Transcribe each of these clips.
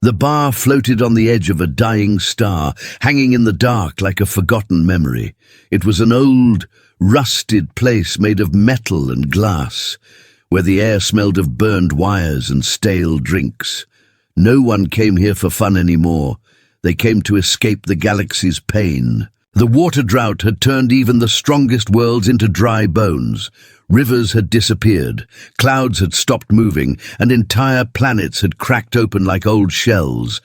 The bar floated on the edge of a dying star, hanging in the dark like a forgotten memory. It was an old, rusted place made of metal and glass, where the air smelled of burned wires and stale drinks. No one came here for fun anymore. They came to escape the galaxy's pain. The water drought had turned even the strongest worlds into dry bones. Rivers had disappeared, clouds had stopped moving, and entire planets had cracked open like old shells.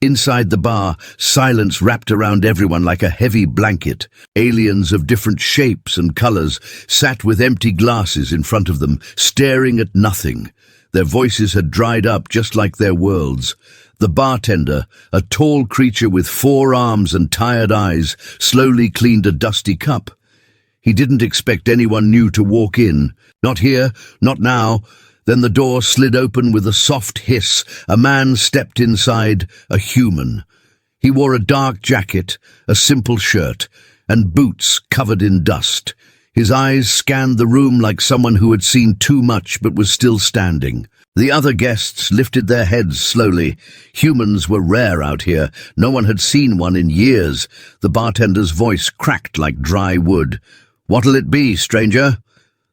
Inside the bar, silence wrapped around everyone like a heavy blanket. Aliens of different shapes and colors sat with empty glasses in front of them, staring at nothing. Their voices had dried up just like their worlds. The bartender, a tall creature with 4 arms and tired eyes, slowly cleaned a dusty cup. He didn't expect anyone new to walk in. Not here, not now. Then the door slid open with a soft hiss. A man stepped inside, a human. He wore a dark jacket, a simple shirt, and boots covered in dust. His eyes scanned the room like someone who had seen too much but was still standing. The other guests lifted their heads slowly. Humans were rare out here. No one had seen one in years. The bartender's voice cracked like dry wood. "What'll it be, stranger?"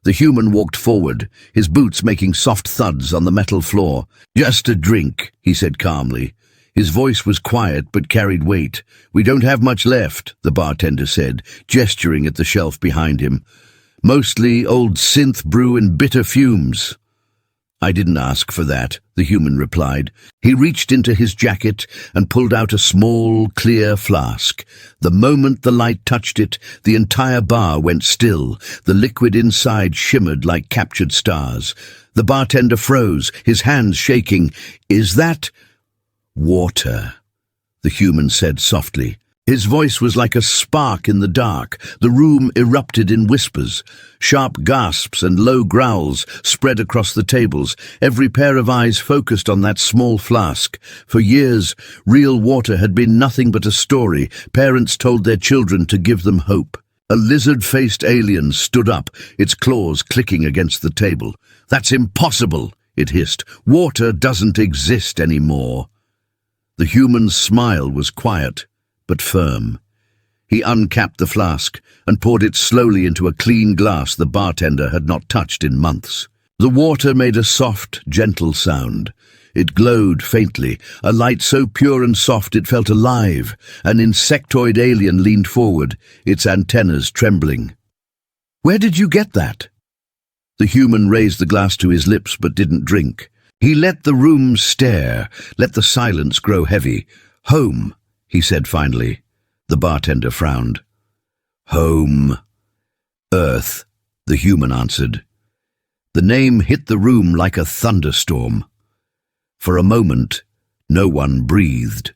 The human walked forward, his boots making soft thuds on the metal floor. "Just a drink," he said calmly. His voice was quiet but carried weight. "We don't have much left," the bartender said, gesturing at the shelf behind him. "Mostly old synth brew and bitter fumes." "I didn't ask for that," the human replied. He reached into his jacket and pulled out a small, clear flask. The moment the light touched it, the entire bar went still. The liquid inside shimmered like captured stars. The bartender froze, his hands shaking. "Is that water?" the human said softly. His voice was like a spark in the dark. The room erupted in whispers. Sharp gasps and low growls spread across the tables. Every pair of eyes focused on that small flask. For years, real water had been nothing but a story. Parents told their children to give them hope. A lizard-faced alien stood up, its claws clicking against the table. "That's impossible," it hissed. "Water doesn't exist anymore." The human's smile was quiet but firm. He uncapped the flask and poured it slowly into a clean glass the bartender had not touched in months. The water made a soft, gentle sound. It glowed faintly, a light so pure and soft it felt alive. An insectoid alien leaned forward, its antennas trembling. "Where did you get that?" The human raised the glass to his lips but didn't drink. He let the room stare, let the silence grow heavy. "Home," he said finally. The bartender frowned. "Home." "Earth," the human answered. The name hit the room like a thunderstorm. For a moment, no one breathed.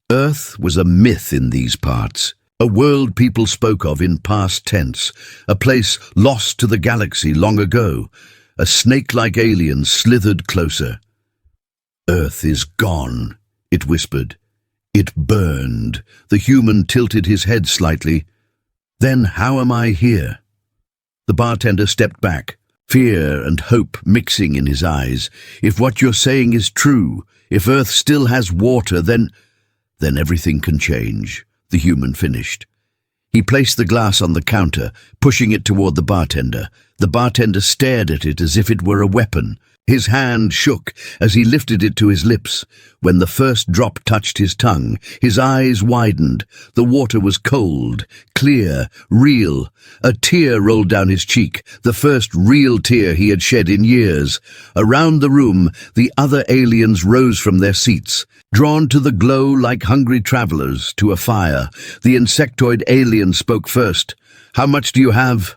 Earth was a myth in these parts, a world people spoke of in past tense, a place lost to the galaxy long ago. A snake-like alien slithered closer. "Earth is gone," it whispered. "It burned." The human tilted his head slightly. "Then how am I here?" The bartender stepped back, fear and hope mixing in his eyes. "If what you're saying is true, if Earth still has water, then everything can change," the human finished. He placed the glass on the counter, pushing it toward the bartender. The bartender stared at it as if it were a weapon. His hand shook as he lifted it to his lips. When the first drop touched his tongue, his eyes widened. The water was cold, clear, real. A tear rolled down his cheek, the first real tear he had shed in years. Around the room, the other aliens rose from their seats, drawn to the glow like hungry travelers to a fire. The insectoid alien spoke first. "How much do you have?"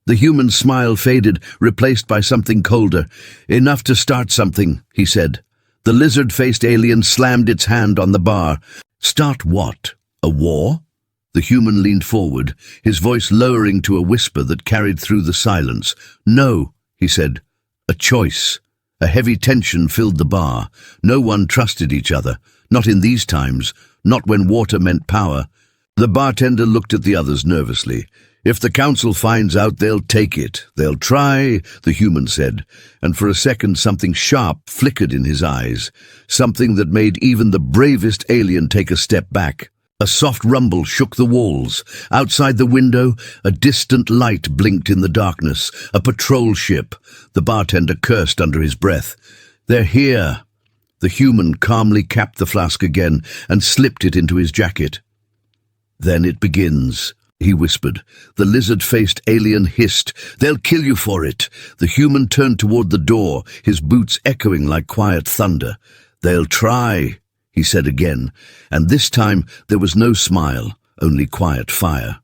The human smile faded, replaced by something colder. "Enough to start something," he said. The lizard-faced alien slammed its hand on the bar. "Start what? A war?" The human leaned forward, his voice lowering to a whisper that carried through the silence. "No," he said. "A choice." A heavy tension filled the bar. No one trusted each other. Not in these times, not when water meant power. The bartender looked at the others nervously. If the council finds out, they'll take it. They'll try, the human said, and for a second something sharp flickered in his eyes, something that made even the bravest alien take a step back. A soft rumble shook the walls. Outside the window, a distant light blinked in the darkness. A patrol ship. The bartender cursed under his breath. "They're here." The human calmly capped the flask again and slipped it into his jacket. "Then it begins," he whispered. The lizard-faced alien hissed. "They'll kill you for it." The human turned toward the door, his boots echoing like quiet thunder. "They'll try," he said again, and this time there was no smile, only quiet fire.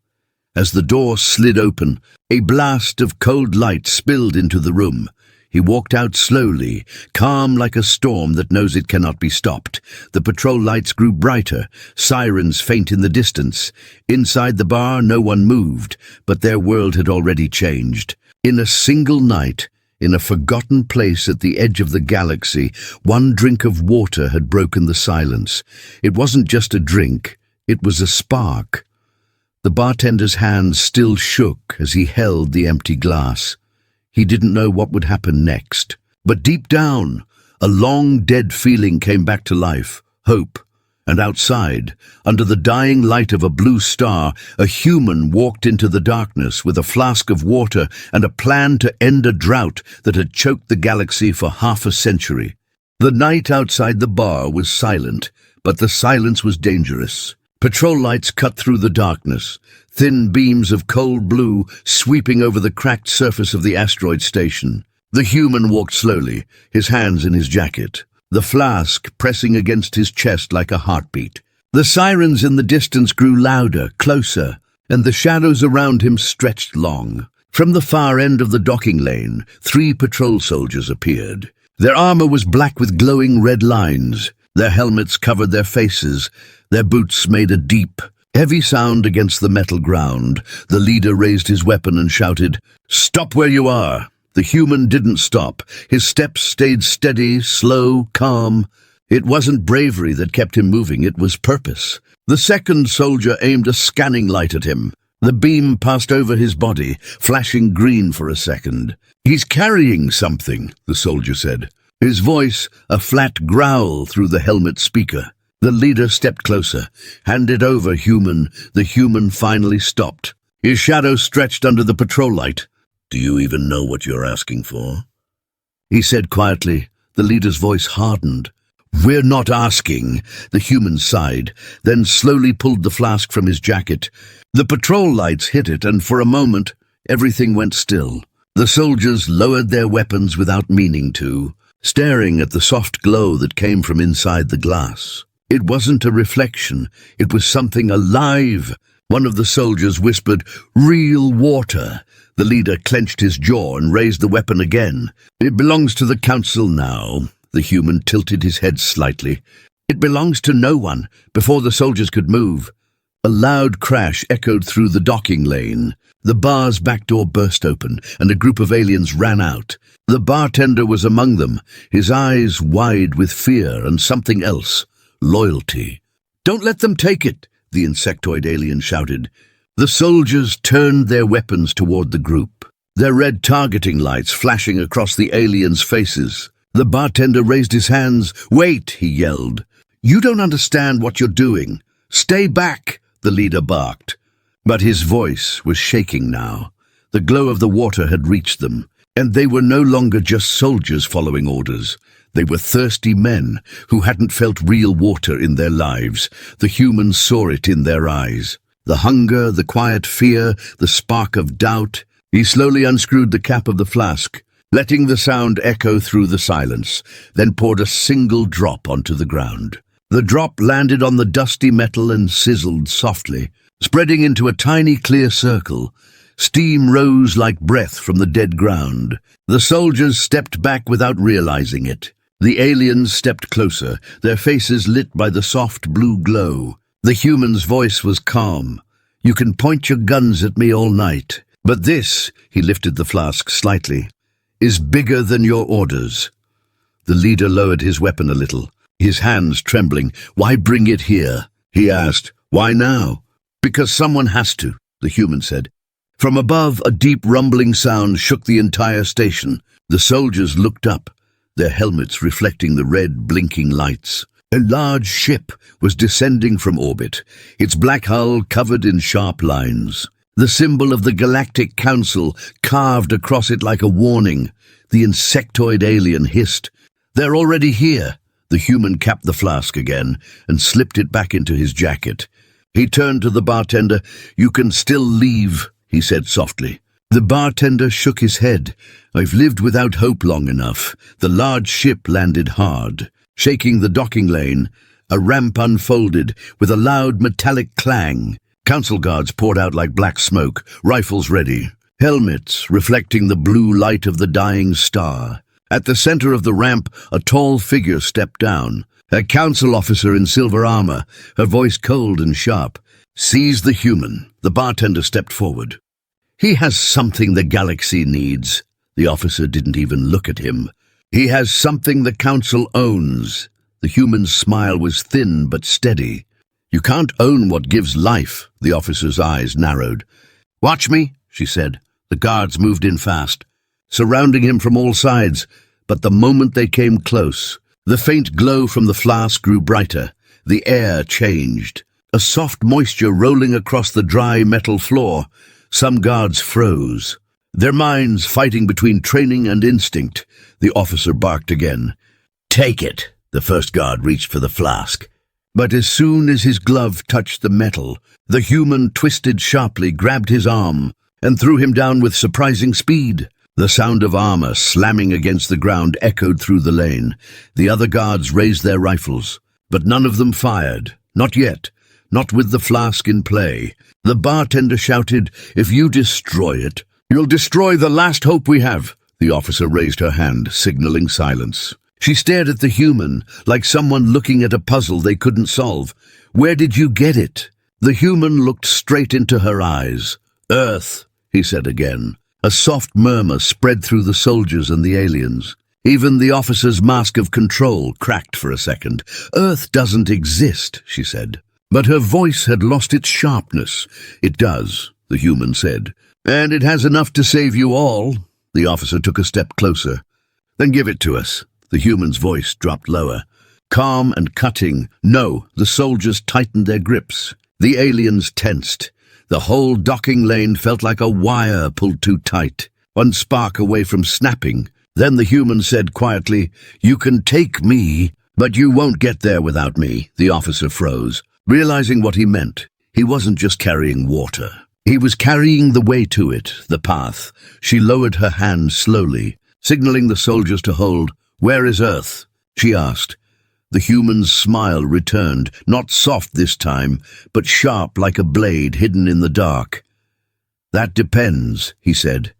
As the door slid open, a blast of cold light spilled into the room. He walked out slowly, calm like a storm that knows it cannot be stopped. The patrol lights grew brighter, sirens faint in the distance. Inside the bar, no one moved, but their world had already changed. In a single night, in a forgotten place at the edge of the galaxy, one drink of water had broken the silence. It wasn't just a drink, it was a spark. The bartender's hands still shook as he held the empty glass. He didn't know what would happen next. But deep down, a long-dead feeling came back to life, hope. And outside, under the dying light of a blue star, a human walked into the darkness with a flask of water and a plan to end a drought that had choked the galaxy for half a century. The night outside the bar was silent, but the silence was dangerous. Patrol lights cut through the darkness, thin beams of cold blue sweeping over the cracked surface of the asteroid station. The human walked slowly, his hands in his jacket, the flask pressing against his chest like a heartbeat. The sirens in the distance grew louder, closer, and the shadows around him stretched long. From the far end of the docking lane, 3 patrol soldiers appeared. Their armor was black with glowing red lines. Their helmets covered their faces. Their boots made a deep, heavy sound against the metal ground. The leader raised his weapon and shouted, "Stop where you are!" The human didn't stop. His steps stayed steady, slow, calm. It wasn't bravery that kept him moving, it was purpose. The second soldier aimed a scanning light at him. The beam passed over his body, flashing green for a second. "He's carrying something," the soldier said. His voice, a flat growl through the helmet speaker. The leader stepped closer. "Hand it over, human." The human finally stopped. His shadow stretched under the patrol light. "Do you even know what you're asking for?" he said quietly. The leader's voice hardened. "We're not asking," the human sighed, then slowly pulled the flask from his jacket. The patrol lights hit it, and for a moment, everything went still. The soldiers lowered their weapons without meaning to, staring at the soft glow that came from inside the glass. It wasn't a reflection, it was something alive. One of the soldiers whispered, "Real water." The leader clenched his jaw and raised the weapon again. "It belongs to the council now." The human tilted his head slightly. "It belongs to no one," before the soldiers could move. A loud crash echoed through the docking lane. The bar's back door burst open, and a group of aliens ran out. The bartender was among them, his eyes wide with fear and something else, loyalty. "Don't let them take it," the insectoid alien shouted. The soldiers turned their weapons toward the group, their red targeting lights flashing across the aliens' faces. The bartender raised his hands. "Wait," he yelled. "You don't understand what you're doing. Stay back," the leader barked. But his voice was shaking now. The glow of the water had reached them, and they were no longer just soldiers following orders. They were thirsty men who hadn't felt real water in their lives. The humans saw it in their eyes. The hunger, the quiet fear, the spark of doubt. He slowly unscrewed the cap of the flask, letting the sound echo through the silence, then poured a single drop onto the ground. The drop landed on the dusty metal and sizzled softly, spreading into a tiny clear circle. Steam rose like breath from the dead ground. The soldiers stepped back without realizing it. The aliens stepped closer, their faces lit by the soft blue glow. The human's voice was calm. "You can point your guns at me all night, but this," he lifted the flask slightly, "is bigger than your orders." The leader lowered his weapon a little, his hands trembling. "Why bring it here?" he asked. "Why now?" "Because someone has to," the human said. From above, a deep rumbling sound shook the entire station. The soldiers looked up, their helmets reflecting the red, blinking lights. A large ship was descending from orbit, its black hull covered in sharp lines. The symbol of the Galactic Council carved across it like a warning. The insectoid alien hissed, "They're already here." The human capped the flask again and slipped it back into his jacket. He turned to the bartender. "You can still leave," he said softly. The bartender shook his head. "I've lived without hope long enough." The large ship landed hard. Shaking the docking lane, a ramp unfolded with a loud metallic clang. Council guards poured out like black smoke, rifles ready, helmets reflecting the blue light of the dying star. At the center of the ramp, a tall figure stepped down, a council officer in silver armor, her voice cold and sharp. "Seize the human." The bartender stepped forward. "He has something the galaxy needs." The officer didn't even look at him. "He has something the council owns." The human's smile was thin but steady. "You can't own what gives life." The officer's eyes narrowed. "Watch me," she said. The guards moved in fast, surrounding him from all sides, but the moment they came close, the faint glow from the flask grew brighter. The air changed, a soft moisture rolling across the dry metal floor. Some guards froze, their minds fighting between training and instinct. The officer barked again. "Take it." The first guard reached for the flask. But as soon as his glove touched the metal, the human twisted sharply, grabbed his arm, and threw him down with surprising speed. The sound of armor slamming against the ground echoed through the lane. The other guards raised their rifles, but none of them fired. Not yet, not with the flask in play. The bartender shouted, "If you destroy it, you'll destroy the last hope we have." The officer raised her hand, signaling silence. She stared at the human, like someone looking at a puzzle they couldn't solve. "Where did you get it?" The human looked straight into her eyes. "Earth," he said again. A soft murmur spread through the soldiers and the aliens. Even the officer's mask of control cracked for a second. "Earth doesn't exist," she said. But her voice had lost its sharpness. "It does," the human said. "And it has enough to save you all." The officer took a step closer. "Then give it to us." The human's voice dropped lower. Calm and cutting. "No." The soldiers tightened their grips. The aliens tensed. The whole docking lane felt like a wire pulled too tight, one spark away from snapping. Then the human said quietly, "You can take me, but you won't get there without me." The officer froze, realizing what he meant. He wasn't just carrying water. He was carrying the way to it, the path. She lowered her hand slowly, signaling the soldiers to hold. "Where is Earth?" she asked. The human's smile returned, not soft this time, but sharp like a blade hidden in the dark. "That depends," he said.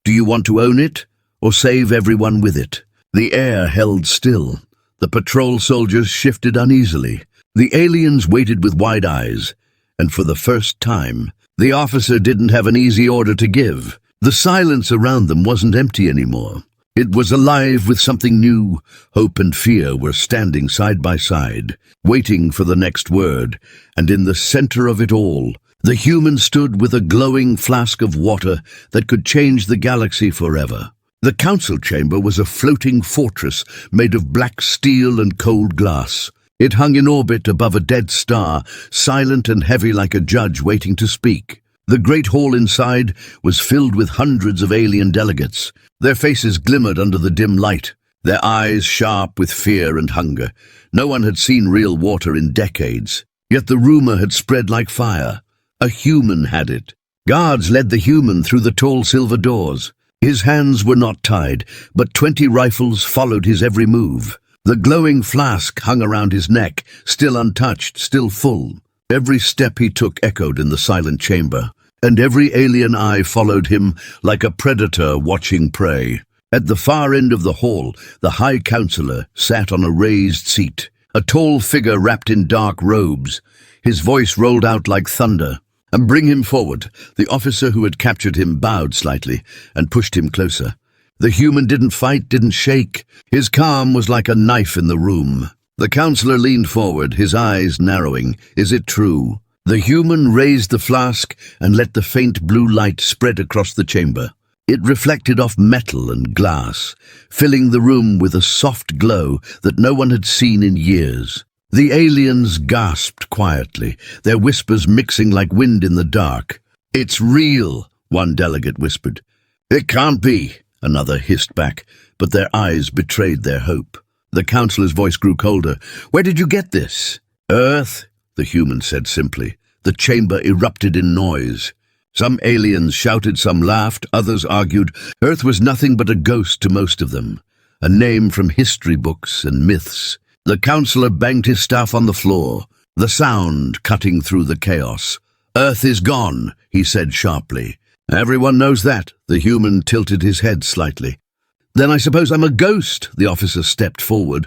"Do you want to own it, or save everyone with it?" The air held still. The patrol soldiers shifted uneasily. The aliens waited with wide eyes, and for the first time, the officer didn't have an easy order to give. The silence around them wasn't empty anymore. It was alive with something new. Hope and fear were standing side by side, waiting for the next word, and in the center of it all, the human stood with a glowing flask of water that could change the galaxy forever. The council chamber was a floating fortress made of black steel and cold glass. It hung in orbit above a dead star, silent and heavy like a judge waiting to speak. The great hall inside was filled with hundreds of alien delegates. Their faces glimmered under the dim light, their eyes sharp with fear and hunger. No one had seen real water in decades, yet the rumor had spread like fire. A human had it. Guards led the human through the tall silver doors. His hands were not tied, but 20 rifles followed his every move. The glowing flask hung around his neck, still untouched, still full. Every step he took echoed in the silent chamber, and every alien eye followed him like a predator watching prey. At the far end of the hall, the High Counselor sat on a raised seat, a tall figure wrapped in dark robes. His voice rolled out like thunder. "And bring him forward." The officer who had captured him bowed slightly and pushed him closer. The human didn't fight, didn't shake. His calm was like a knife in the room. The counselor leaned forward, his eyes narrowing. "Is it true?" The human raised the flask and let the faint blue light spread across the chamber. It reflected off metal and glass, filling the room with a soft glow that no one had seen in years. The aliens gasped quietly, their whispers mixing like wind in the dark. "It's real," one delegate whispered. "It can't be," another hissed back, but their eyes betrayed their hope. The counselor's voice grew colder. "Where did you get this?" "Earth," the human said simply. The chamber erupted in noise. Some aliens shouted, some laughed, others argued. Earth was nothing but a ghost to most of them, a name from history books and myths. The counselor banged his staff on the floor, the sound cutting through the chaos. "Earth is gone," he said sharply. "Everyone knows that." The human tilted his head slightly. "Then I suppose I'm a ghost," the officer stepped forward,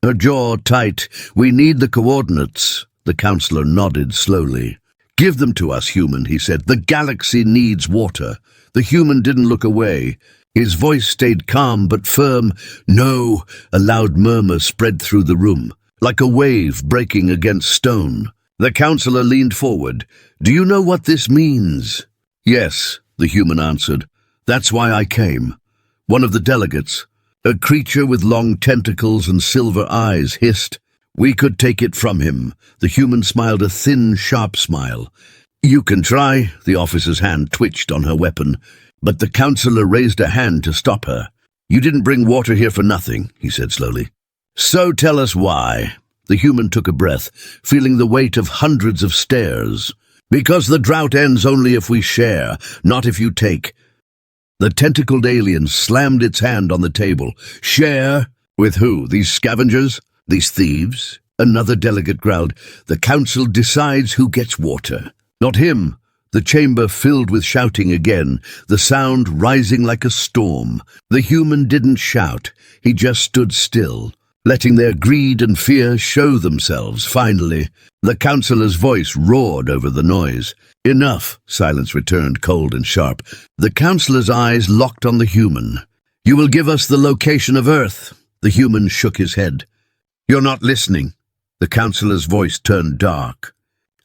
her jaw tight. "We need the coordinates." The counselor nodded slowly. "Give them to us, human," he said. "The galaxy needs water." The human didn't look away. His voice stayed calm but firm. "No," a loud murmur spread through the room, like a wave breaking against stone. The counselor leaned forward. "Do you know what this means?" "Yes," the human answered. "That's why I came." One of the delegates, a creature with long tentacles and silver eyes, hissed, "We could take it from him." The human smiled a thin, sharp smile. "You can try." The officer's hand twitched on her weapon, but the counselor raised a hand to stop her. "You didn't bring water here for nothing," he said slowly. "So tell us why." The human took a breath, feeling the weight of hundreds of stares. "Because the drought ends only if we share, not if you take." The tentacled alien slammed its hand on the table. "Share? With who? These scavengers? These thieves?" Another delegate growled. "The council decides who gets water." "Not him." The chamber filled with shouting again, the sound rising like a storm. The human didn't shout. He just stood still, letting their greed and fear show themselves. Finally, the councillor's voice roared over the noise. "Enough!" Silence returned, cold and sharp. The councillor's eyes locked on the human. "You will give us the location of Earth." The human shook his head. "You're not listening." The councillor's voice turned dark.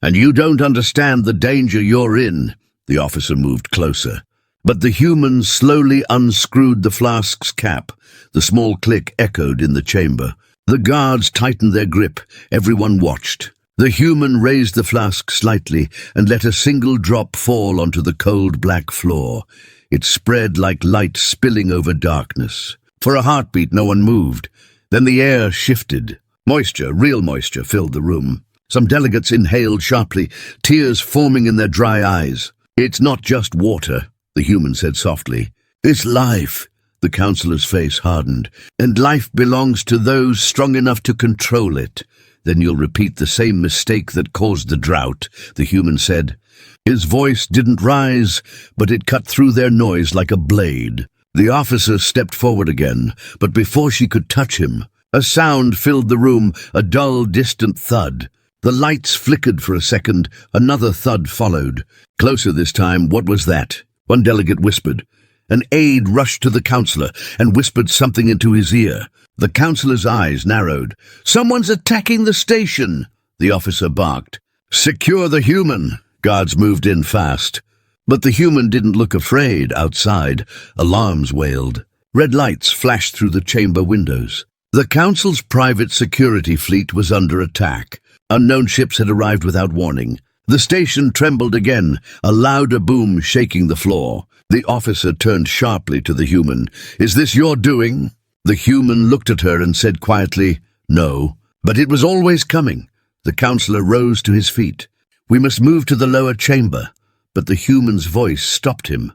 "And you don't understand the danger you're in." The officer moved closer. But the human slowly unscrewed the flask's cap. The small click echoed in the chamber. The guards tightened their grip. Everyone watched. The human raised the flask slightly and let a single drop fall onto the cold black floor. It spread like light spilling over darkness. For a heartbeat, no one moved. Then the air shifted. Moisture, real moisture, filled the room. Some delegates inhaled sharply, tears forming in their dry eyes. "It's not just water," the human said softly. "It's life." The councillor's face hardened. "And life belongs to those strong enough to control it." "Then you'll repeat the same mistake that caused the drought," the human said. His voice didn't rise, but it cut through their noise like a blade. The officer stepped forward again, but before she could touch him, a sound filled the room, a dull, distant thud. The lights flickered for a second, another thud followed. Closer this time. "What was that?" One delegate whispered. An aide rushed to the councillor and whispered something into his ear. The councillor's eyes narrowed. "Someone's attacking the station," the officer barked. "Secure the human." Guards moved in fast. But the human didn't look afraid. Outside, alarms wailed. Red lights flashed through the chamber windows. The council's private security fleet was under attack. Unknown ships had arrived without warning. The station trembled again, a louder boom shaking the floor. The officer turned sharply to the human. "Is this your doing?" The human looked at her and said quietly, "No." "But it was always coming." The councillor rose to his feet. "We must move to the lower chamber." But the human's voice stopped him.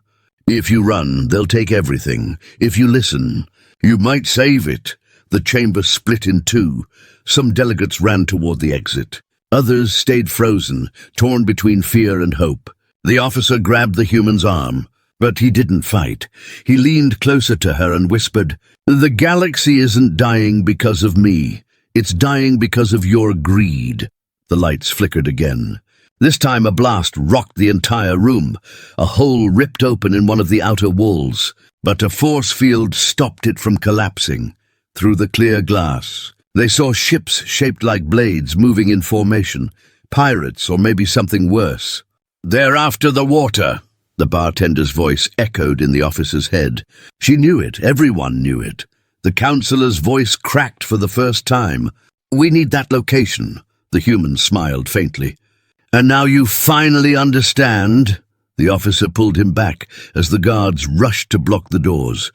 "If you run, they'll take everything. If you listen, you might save it." The chamber split in two. Some delegates ran toward the exit. Others stayed frozen, torn between fear and hope. The officer grabbed the human's arm, but he didn't fight. He leaned closer to her and whispered, "The galaxy isn't dying because of me. It's dying because of your greed." The lights flickered again. This time a blast rocked the entire room. A hole ripped open in one of the outer walls, but a force field stopped it from collapsing. Through the clear glass, they saw ships shaped like blades moving in formation. Pirates, or maybe something worse. "They're after the water," the bartender's voice echoed in the officer's head. She knew it. Everyone knew it. The counselor's voice cracked for the first time. "We need that location," the human smiled faintly. "And now you finally understand?" The officer pulled him back as the guards rushed to block the doors.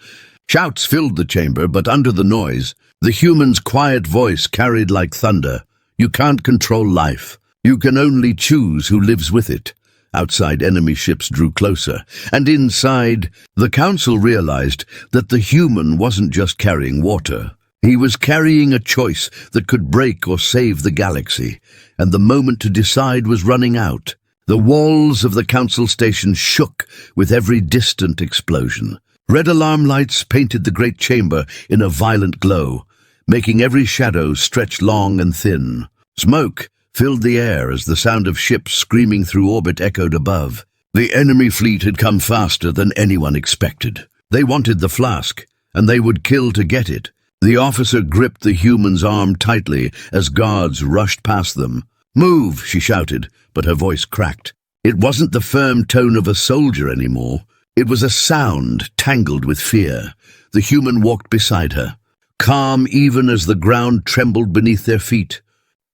Shouts filled the chamber, but under the noise, the human's quiet voice carried like thunder. "You can't control life. You can only choose who lives with it." Outside, enemy ships drew closer, and inside, the council realized that the human wasn't just carrying water. He was carrying a choice that could break or save the galaxy, and the moment to decide was running out. The walls of the council station shook with every distant explosion. Red alarm lights painted the great chamber in a violent glow, making every shadow stretch long and thin. Smoke filled the air as the sound of ships screaming through orbit echoed above. The enemy fleet had come faster than anyone expected. They wanted the flask, and they would kill to get it. The officer gripped the human's arm tightly as guards rushed past them. "Move," she shouted, but her voice cracked. It wasn't the firm tone of a soldier anymore. It was a sound tangled with fear. The human walked beside her, calm even as the ground trembled beneath their feet.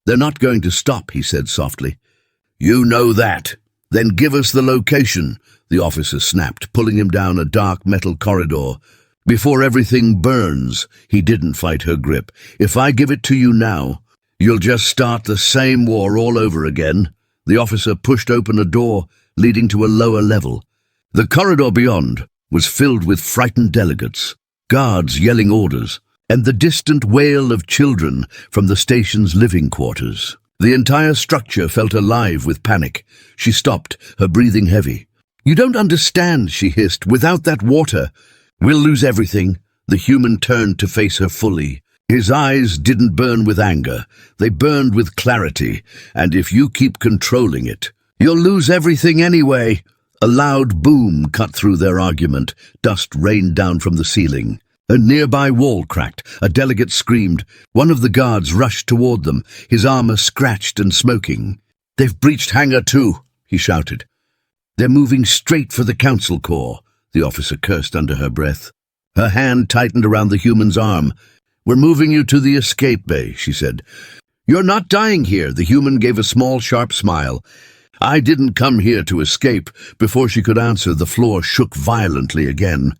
"They're not going to stop," he said softly. "You know that. Then give us the location," the officer snapped, pulling him down a dark metal corridor. "Before everything burns," he didn't fight her grip. "If I give it to you now, you'll just start the same war all over again." The officer pushed open a door leading to a lower level. The corridor beyond was filled with frightened delegates, guards yelling orders, and the distant wail of children from the station's living quarters. The entire structure felt alive with panic. She stopped, her breathing heavy. "You don't understand," she hissed. "Without that water, we'll lose everything." The human turned to face her fully. His eyes didn't burn with anger. They burned with clarity. "And if you keep controlling it, you'll lose everything anyway." A loud boom cut through their argument. Dust rained down from the ceiling. A nearby wall cracked. A delegate screamed. One of the guards rushed toward them, his armor scratched and smoking. "They've breached Hangar 2, he shouted. "They're moving straight for the council core," the officer cursed under her breath. Her hand tightened around the human's arm. "We're moving you to the escape bay," she said. "You're not dying here," the human gave a small, sharp smile. "I didn't come here to escape." Before she could answer, the floor shook violently again.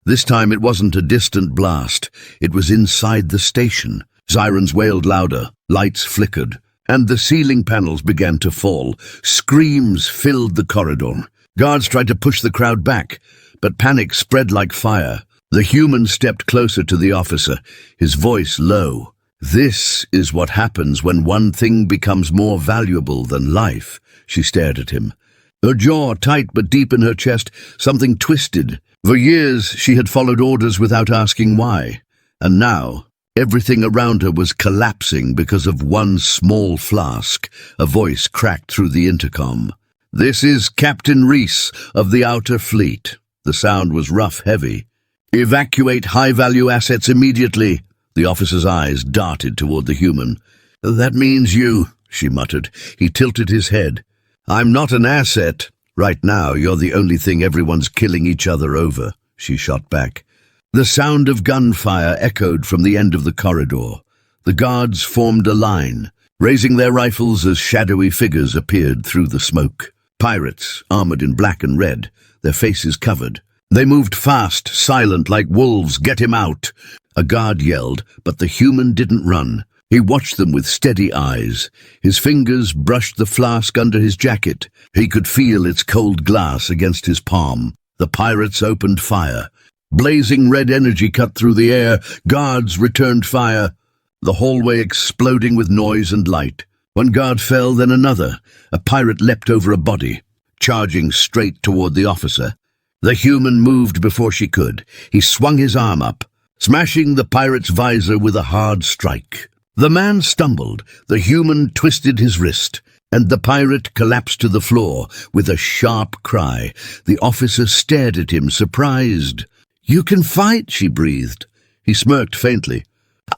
This time it wasn't a distant blast. It was inside the station. Sirens wailed louder, lights flickered, and the ceiling panels began to fall. Screams filled the corridor. Guards tried to push the crowd back, but panic spread like fire. The human stepped closer to the officer, his voice low. "This is what happens when one thing becomes more valuable than life." She stared at him. Her jaw tight but deep in her chest, something twisted. For years she had followed orders without asking why, and now everything around her was collapsing because of one small flask. A voice cracked through the intercom. "This is Captain Reese of the Outer Fleet." The sound was rough, heavy. "Evacuate high-value assets immediately." The officer's eyes darted toward the human. "That means you," she muttered. He tilted his head. "I'm not an asset. Right now, you're the only thing everyone's killing each other over," she shot back. The sound of gunfire echoed from the end of the corridor. The guards formed a line, raising their rifles as shadowy figures appeared through the smoke. Pirates, armored in black and red, their faces covered. They moved fast, silent like wolves. "Get him out!" A guard yelled, but the human didn't run. He watched them with steady eyes. His fingers brushed the flask under his jacket. He could feel its cold glass against his palm. The pirates opened fire. Blazing red energy cut through the air. Guards returned fire, the hallway exploding with noise and light. One guard fell, then another. A pirate leapt over a body, charging straight toward the officer. The human moved before she could. He swung his arm up, smashing the pirate's visor with a hard strike. The man stumbled, the human twisted his wrist, and the pirate collapsed to the floor with a sharp cry. The officer stared at him, surprised. "You can fight," she breathed. He smirked faintly.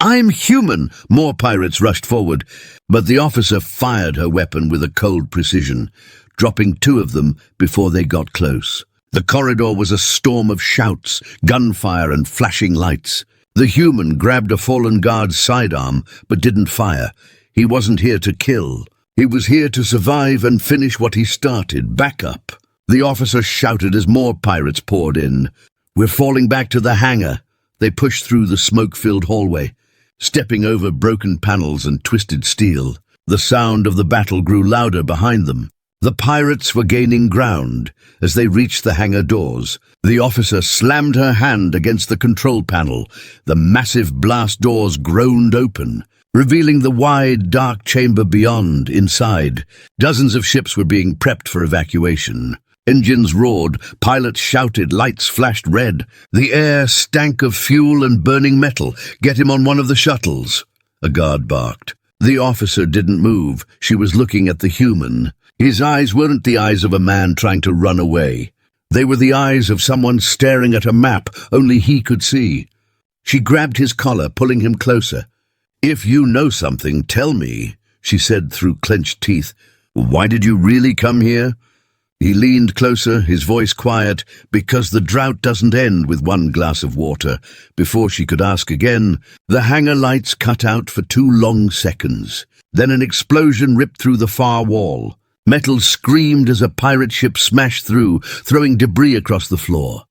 I'm human! More pirates rushed forward, but the officer fired her weapon with a cold precision, dropping 2 of them before they got close. The corridor was a storm of shouts, gunfire and flashing lights. The human grabbed a fallen guard's sidearm, but didn't fire. He wasn't here to kill. He was here to survive and finish what he started. Back up! The officer shouted as more pirates poured in. We're falling back to the hangar. They pushed through the smoke-filled hallway, stepping over broken panels and twisted steel. The sound of the battle grew louder behind them. The pirates were gaining ground as they reached the hangar doors. The officer slammed her hand against the control panel. The massive blast doors groaned open, revealing the wide, dark chamber beyond. Inside, dozens of ships were being prepped for evacuation. Engines roared, pilots shouted, lights flashed red. The air stank of fuel and burning metal. Get him on one of the shuttles, a guard barked. The officer didn't move. She was looking at the human. His eyes weren't the eyes of a man trying to run away. They were the eyes of someone staring at a map only he could see. She grabbed his collar, pulling him closer. If you know something, tell me, she said through clenched teeth. Why did you really come here? He leaned closer, his voice quiet, because the drought doesn't end with one glass of water. Before she could ask again, the hangar lights cut out for 2 long seconds. Then an explosion ripped through the far wall. Metal screamed as a pirate ship smashed through, throwing debris across the floor.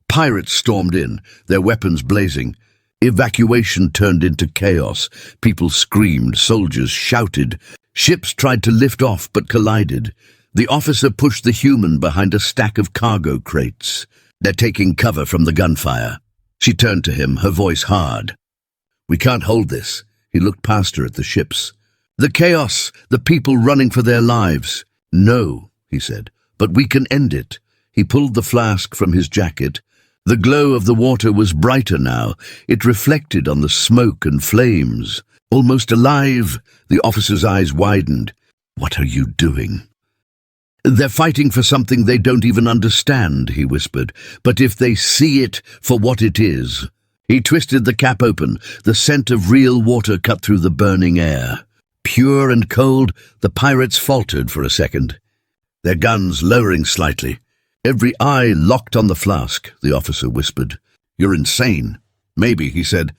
Pirates stormed in, their weapons blazing. Evacuation turned into chaos. People screamed, soldiers shouted. Ships tried to lift off but collided. The officer pushed the human behind a stack of cargo crates. They're taking cover from the gunfire. She turned to him, her voice hard. We can't hold this. He looked past her at the ships. The chaos, the people running for their lives. No, he said, but we can end it. He pulled the flask from his jacket. The glow of the water was brighter now. It reflected on the smoke and flames. Almost alive, the officer's eyes widened. What are you doing? They're fighting for something they don't even understand, he whispered. But if they see it for what it is. He twisted the cap open. The scent of real water cut through the burning air. Pure and cold, the pirates faltered for a second, their guns lowering slightly. Every eye locked on the flask, the officer whispered. You're insane. Maybe, he said,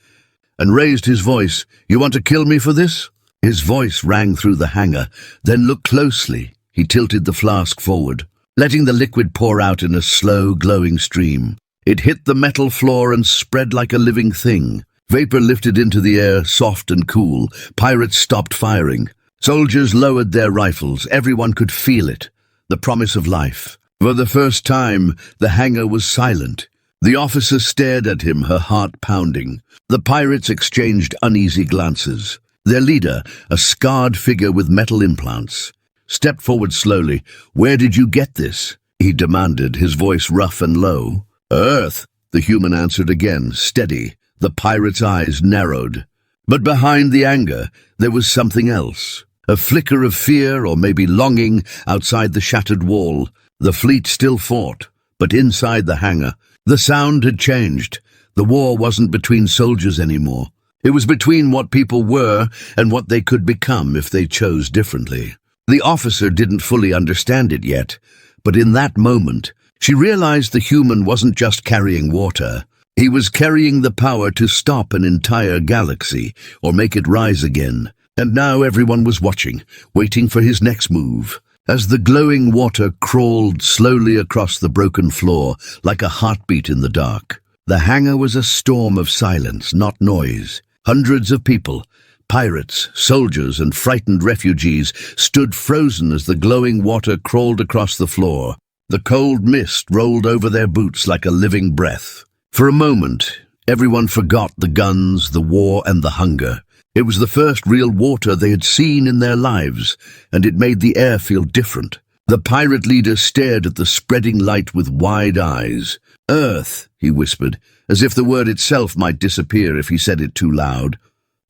and raised his voice. You want to kill me for this? His voice rang through the hangar. Then look closely. He tilted the flask forward, letting the liquid pour out in a slow, glowing stream. It hit the metal floor and spread like a living thing. Vapor lifted into the air, soft and cool. Pirates stopped firing. Soldiers lowered their rifles. Everyone could feel it, the promise of life. For the first time, the hangar was silent. The officer stared at him, her heart pounding. The pirates exchanged uneasy glances. Their leader, a scarred figure with metal implants, stepped forward slowly. Where did you get this? He demanded, his voice rough and low. Earth, the human answered again, steady. The pirate's eyes narrowed. But behind the anger, there was something else. A flicker of fear or maybe longing outside the shattered wall. The fleet still fought, but inside the hangar, the sound had changed. The war wasn't between soldiers anymore. It was between what people were and what they could become if they chose differently. The officer didn't fully understand it yet, but in that moment, she realized the human wasn't just carrying water. He was carrying the power to stop an entire galaxy or make it rise again. And now everyone was watching, waiting for his next move. As the glowing water crawled slowly across the broken floor like a heartbeat in the dark, the hangar was a storm of silence, not noise. Hundreds of people, pirates, soldiers, and frightened refugees stood frozen as the glowing water crawled across the floor. The cold mist rolled over their boots like a living breath. For a moment, everyone forgot the guns, the war, and the hunger. It was the first real water they had seen in their lives, and it made the air feel different. The pirate leader stared at the spreading light with wide eyes. Earth, he whispered, as if the word itself might disappear if he said it too loud.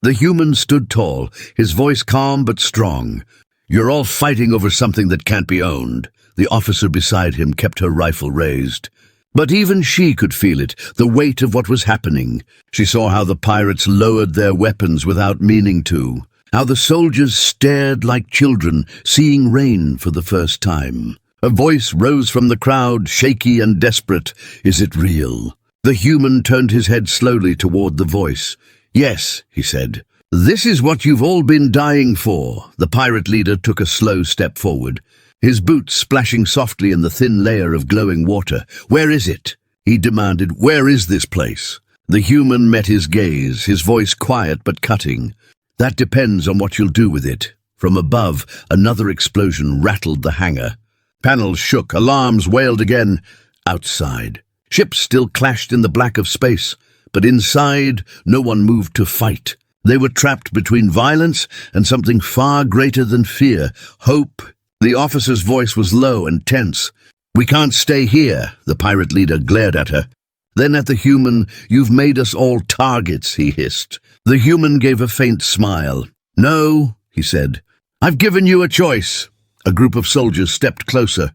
The human stood tall, his voice calm but strong. You're all fighting over something that can't be owned. The officer beside him kept her rifle raised. But even she could feel it, the weight of what was happening. She saw how the pirates lowered their weapons without meaning to, how the soldiers stared like children, seeing rain for the first time. A voice rose from the crowd, shaky and desperate. Is it real? The human turned his head slowly toward the voice. Yes, he said. This is what you've all been dying for. The pirate leader took a slow step forward, his boots splashing softly in the thin layer of glowing water. Where is it? He demanded. Where is this place? The human met his gaze, his voice quiet but cutting. That depends on what you'll do with it. From above, another explosion rattled the hangar. Panels shook, alarms wailed again. Outside, ships still clashed in the black of space, but inside, no one moved to fight. They were trapped between violence and something far greater than fear, hope. The officer's voice was low and tense. We can't stay here, the pirate leader glared at her. Then at the human. You've made us all targets, he hissed. The human gave a faint smile. No, he said. I've given you a choice. A group of soldiers stepped closer,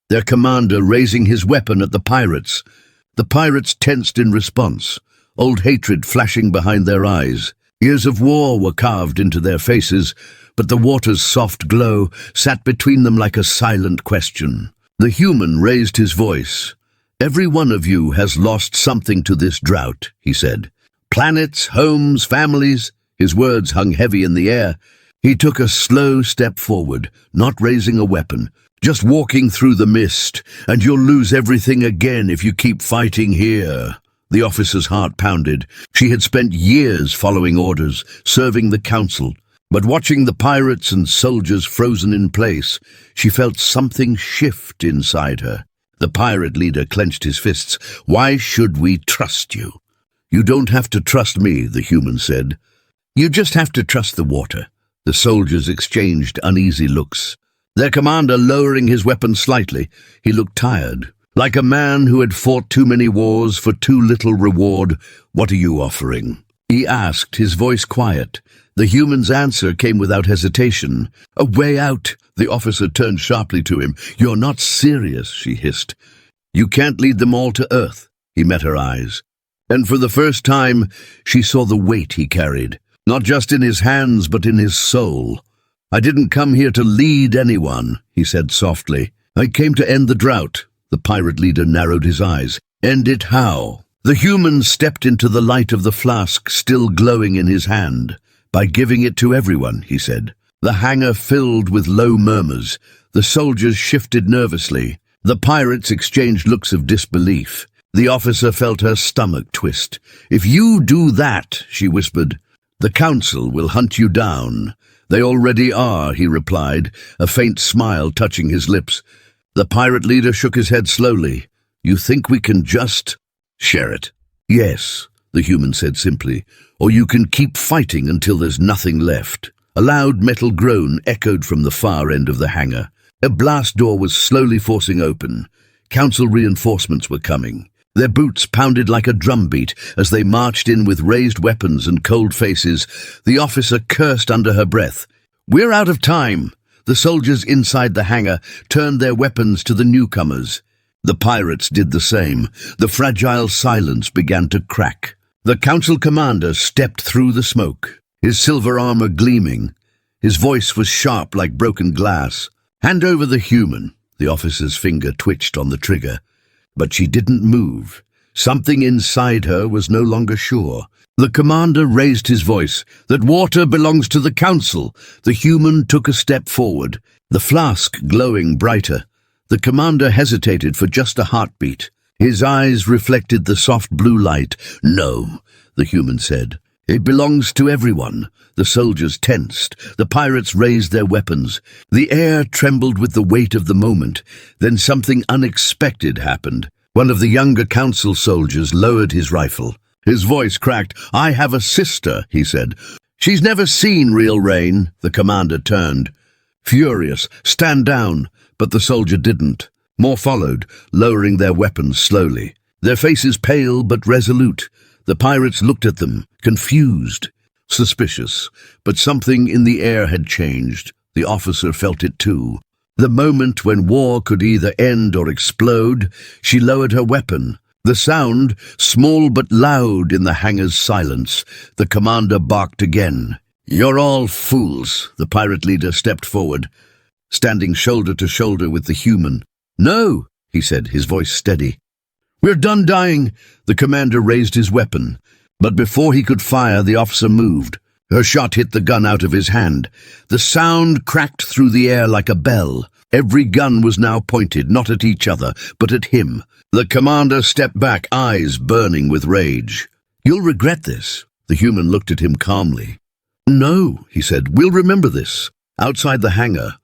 their commander raising his weapon at the pirates. The pirates tensed in response, old hatred flashing behind their eyes. Years of war were carved into their faces, but the water's soft glow sat between them like a silent question. The human raised his voice. Every one of you has lost something to this drought, he said. Planets, homes, families. His words hung heavy in the air. He took a slow step forward, not raising a weapon, just walking through the mist. And you'll lose everything again if you keep fighting here. The officer's heart pounded. She had spent years following orders, serving the council. But watching the pirates and soldiers frozen in place, she felt something shift inside her. The pirate leader clenched his fists. Why should we trust you? You don't have to trust me, the human said. You just have to trust the water. The soldiers exchanged uneasy looks. Their commander lowering his weapon slightly. He looked tired, like a man who had fought too many wars for too little reward. What are you offering? He asked, his voice quiet. The human's answer came without hesitation. A way out. The officer turned sharply to him. You're not serious, she hissed. You can't lead them all to Earth. He met her eyes. And for the first time, she saw the weight he carried, not just in his hands, but in his soul. I didn't come here to lead anyone, he said softly. I came to end the drought. The pirate leader narrowed his eyes. End it how? The human stepped into the light of the flask still glowing in his hand. By giving it to everyone, he said. The hangar filled with low murmurs. The soldiers shifted nervously. The pirates exchanged looks of disbelief. The officer felt her stomach twist. If you do that, she whispered, the council will hunt you down. They already are, he replied, a faint smile touching his lips. The pirate leader shook his head slowly. You think we can just share it? Yes, the human said simply, or you can keep fighting until there's nothing left. A loud metal groan echoed from the far end of the hangar. A blast door was slowly forcing open. Council reinforcements were coming. Their boots pounded like a drumbeat as they marched in with raised weapons and cold faces. The officer cursed under her breath. We're out of time. The soldiers inside the hangar turned their weapons to the newcomers. The pirates did the same. The fragile silence began to crack. The council commander stepped through the smoke, his silver armor gleaming. His voice was sharp like broken glass. Hand over the human. The officer's finger twitched on the trigger. But she didn't move. Something inside her was no longer sure. The commander raised his voice. That water belongs to the council. The human took a step forward, the flask glowing brighter. The commander hesitated for just a heartbeat. His eyes reflected the soft blue light. No, the human said. It belongs to everyone. The soldiers tensed. The pirates raised their weapons. The air trembled with the weight of the moment. Then something unexpected happened. One of the younger council soldiers lowered his rifle. His voice cracked. I have a sister, he said. She's never seen real rain. The commander turned. Furious. Stand down. But the soldier didn't. More followed, lowering their weapons slowly. Their faces pale but resolute. The pirates looked at them, confused, suspicious. But something in the air had changed. The officer felt it too. The moment when war could either end or explode, she lowered her weapon. The sound, small but loud in the hangar's silence. The commander barked again. "You're all fools," the pirate leader stepped forward, standing shoulder to shoulder with the human. "No," he said, his voice steady. "We're done dying." The commander raised his weapon, but before he could fire, the officer moved. Her shot hit the gun out of his hand. The sound cracked through the air like a bell. Every gun was now pointed, not at each other, but at him. The commander stepped back, eyes burning with rage. "You'll regret this." The human looked at him calmly. "No," he said, "we'll remember this." Outside the hangar,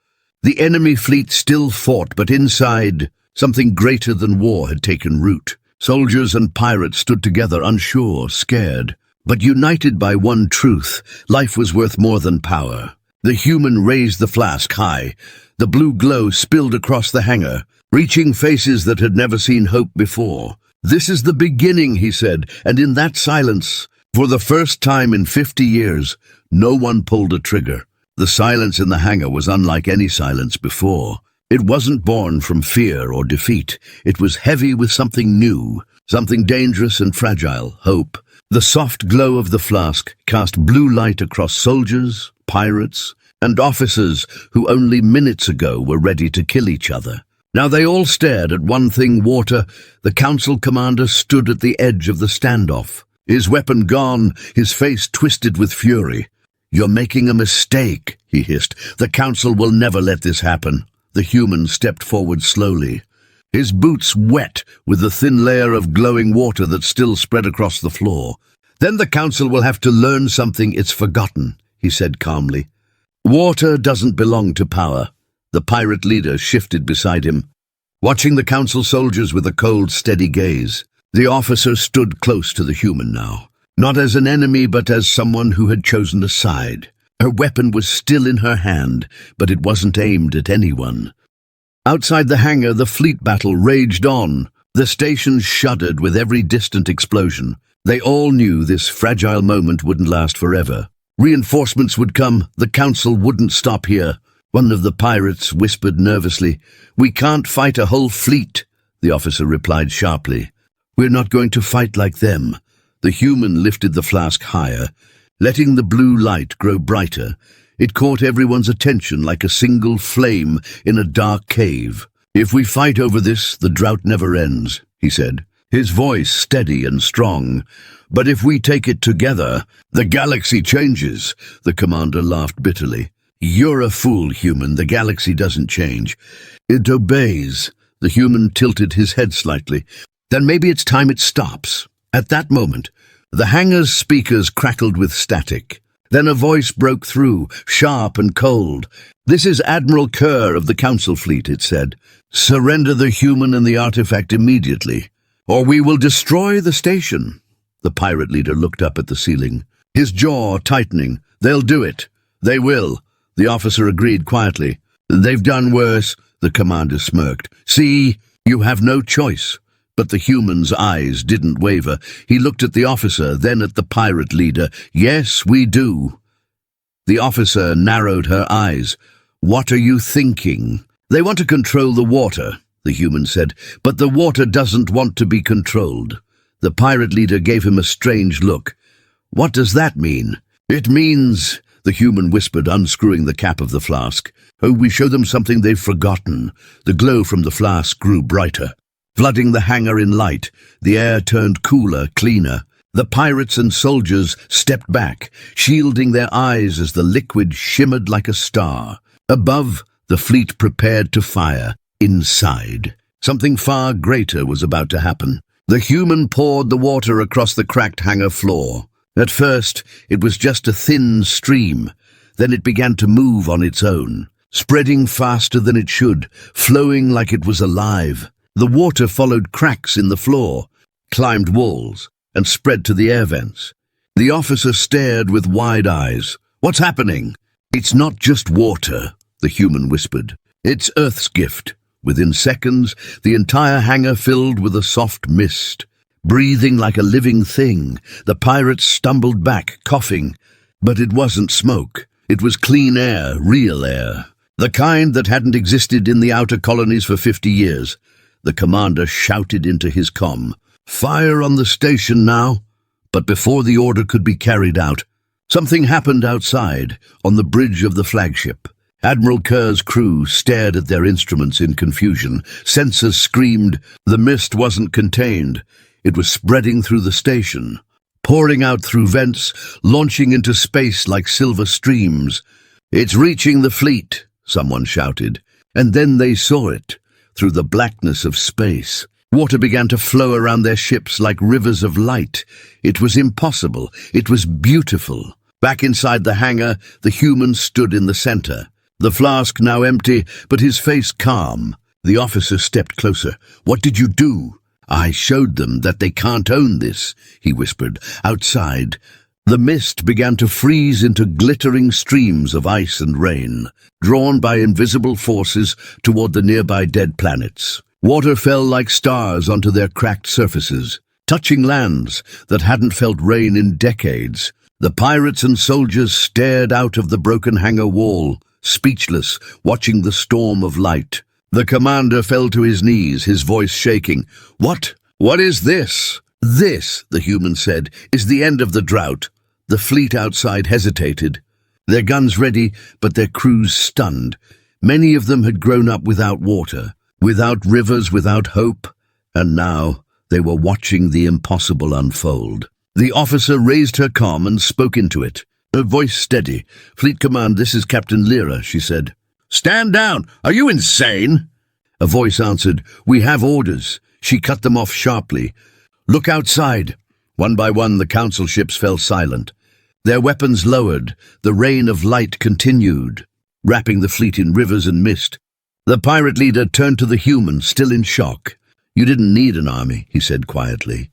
the enemy fleet still fought, but inside, something greater than war had taken root. Soldiers and pirates stood together, unsure, scared, but united by one truth: life was worth more than power. The human raised the flask high. The blue glow spilled across the hangar, reaching faces that had never seen hope before. "This is the beginning," he said, and in that silence, for the first time in 50 years, no one pulled a trigger. The silence in the hangar was unlike any silence before. It wasn't born from fear or defeat. It was heavy with something new, something dangerous and fragile: hope. The soft glow of the flask cast blue light across soldiers, pirates, and officers who only minutes ago were ready to kill each other. Now they all stared at one thing: water. The council commander stood at the edge of the standoff, his weapon gone, his face twisted with fury. "You're making a mistake," he hissed. "The council will never let this happen." The human stepped forward slowly, his boots wet with the thin layer of glowing water that still spread across the floor. "Then the council will have to learn something it's forgotten," he said calmly. "Water doesn't belong to power." The pirate leader shifted beside him, watching the council soldiers with a cold, steady gaze. The officer stood close to the human now, not as an enemy but as someone who had chosen a side. Her weapon was still in her hand, but it wasn't aimed at anyone. Outside the hangar, the fleet battle raged on. The stations shuddered with every distant explosion. They all knew this fragile moment wouldn't last forever. Reinforcements would come. The council wouldn't stop here. One of the pirates whispered nervously. "We can't fight a whole fleet," the officer replied sharply. "We're not going to fight like them." The human lifted the flask higher, letting the blue light grow brighter. It caught everyone's attention like a single flame in a dark cave. "If we fight over this, the drought never ends," he said, his voice steady and strong. "But if we take it together, the galaxy changes." The commander laughed bitterly. "You're a fool, human. The galaxy doesn't change. It obeys." The human tilted his head slightly. "Then maybe it's time it stops." At that moment, the hangar's speakers crackled with static. Then a voice broke through, sharp and cold. "This is Admiral Kerr of the Council Fleet," it said. "Surrender the human and the artifact immediately, or we will destroy the station." The pirate leader looked up at the ceiling, his jaw tightening. "They'll do it. They will," the officer agreed quietly. "They've done worse," the commander smirked. "See, you have no choice." But the human's eyes didn't waver. He looked at the officer, then at the pirate leader. "Yes, we do." The officer narrowed her eyes. "What are you thinking?" "They want to control the water," the human said, "but the water doesn't want to be controlled." The pirate leader gave him a strange look. "What does that mean?" "It means," the human whispered, unscrewing the cap of the flask, "oh, we show them something they've forgotten." The glow from the flask grew brighter, flooding the hangar in light. The air turned cooler, cleaner. The pirates and soldiers stepped back, shielding their eyes as the liquid shimmered like a star. Above, the fleet prepared to fire. Inside, something far greater was about to happen. The human poured the water across the cracked hangar floor. At first, it was just a thin stream. Then it began to move on its own, spreading faster than it should, flowing like it was alive. The water followed cracks in the floor, climbed walls, and spread to the air vents. The officer stared with wide eyes. "What's happening?" "It's not just water," the human whispered. "It's Earth's gift." Within seconds, the entire hangar filled with a soft mist. Breathing like a living thing, the pirates stumbled back, coughing. But it wasn't smoke. It was clean air, real air. The kind that hadn't existed in the outer colonies for 50 years. The commander shouted into his comm, "Fire on the station now!" But before the order could be carried out, something happened outside, on the bridge of the flagship. Admiral Kerr's crew stared at their instruments in confusion. Sensors screamed. The mist wasn't contained. It was spreading through the station, pouring out through vents, launching into space like silver streams. "It's reaching the fleet," someone shouted. And then they saw it, through the blackness of space. Water began to flow around their ships like rivers of light. It was impossible. It was beautiful. Back inside the hangar, the human stood in the center. The flask now empty, but his face calm. The officer stepped closer. "What did you do?" "I showed them that they can't own this," he whispered. Outside, the mist began to freeze into glittering streams of ice and rain, drawn by invisible forces toward the nearby dead planets. Water fell like stars onto their cracked surfaces, touching lands that hadn't felt rain in decades. The pirates and soldiers stared out of the broken hangar wall, speechless, watching the storm of light. The commander fell to his knees, his voice shaking. What is this?" "This," the human said, "is the end of the drought." The fleet outside hesitated, their guns ready, but their crews stunned. Many of them had grown up without water, without rivers, without hope, and now they were watching the impossible unfold. The officer raised her comm and spoke into it, her voice steady. "Fleet Command, this is Captain Lyra," she said. "Stand down! Are you insane?" A voice answered, "We have orders." She cut them off sharply. "Look outside." One by one, the council ships fell silent. Their weapons lowered. The rain of light continued, wrapping the fleet in rivers and mist. The pirate leader turned to the human, still in shock. "You didn't need an army," he said quietly.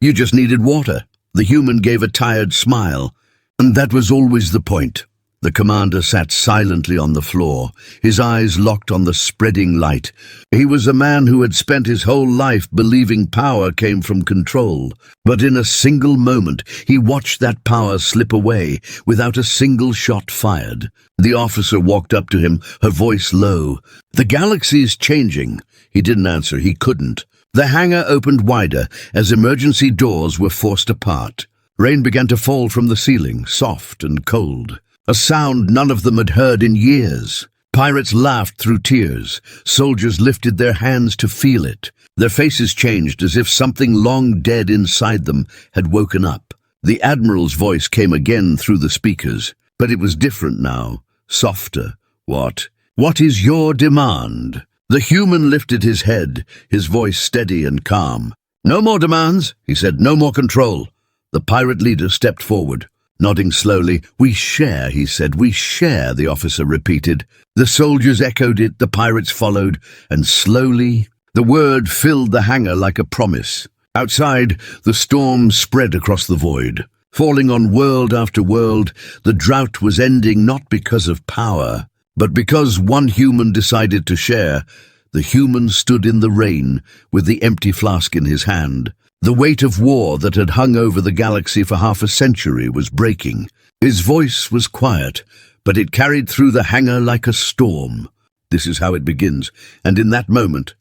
"You just needed water." The human gave a tired smile. "And that was always the point." The commander sat silently on the floor, his eyes locked on the spreading light. He was a man who had spent his whole life believing power came from control. But in a single moment, he watched that power slip away without a single shot fired. The officer walked up to him, her voice low. "The galaxy's changing." He didn't answer. He couldn't. The hangar opened wider as emergency doors were forced apart. Rain began to fall from the ceiling, soft and cold. A sound none of them had heard in years. Pirates laughed through tears. Soldiers lifted their hands to feel it. Their faces changed as if something long dead inside them had woken up. The Admiral's voice came again through the speakers, but it was different now, softer. What is your demand?" The human lifted his head, his voice steady and calm. "No more demands," he said, "no more control." The pirate leader stepped forward. Nodding slowly. "We share," he said. "We share," the officer repeated. The soldiers echoed it, the pirates followed, and slowly the word filled the hangar like a promise. Outside, the storm spread across the void, falling on world after world. The drought was ending not because of power, but because one human decided to share. The human stood in the rain with the empty flask in his hand. The weight of war that had hung over the galaxy for half a century was breaking. His voice was quiet, but it carried through the hangar like a storm. This is how it begins, and in that moment,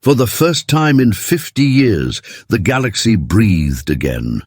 for the first time in 50 years, the galaxy breathed again.